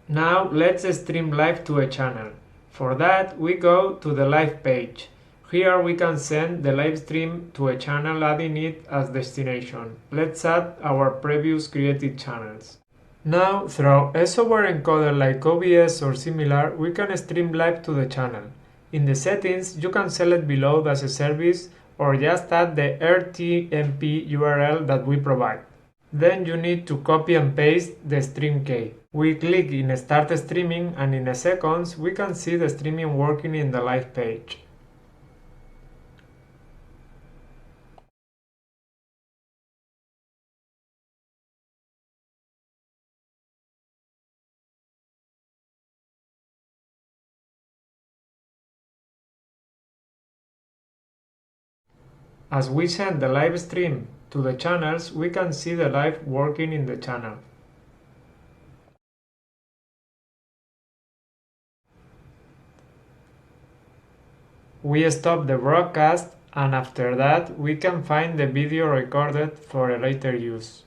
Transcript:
Now let's stream live to a channel. For that, we go to the live page. Here we can send the live stream to a channel adding it as destination. Let's add our previous created channels. Now, through a software encoder like OBS or similar, we can stream live to the channel. In the settings, you can select below as a service or just add the RTMP URL that we provide. Then you need to copy and paste the stream key. We click in Start Streaming and in a seconds we can see the streaming working in the live page. As we send the live stream to the channels, we can see the live working in the channel. We stop the broadcast and after that we can find the video recorded for a later use.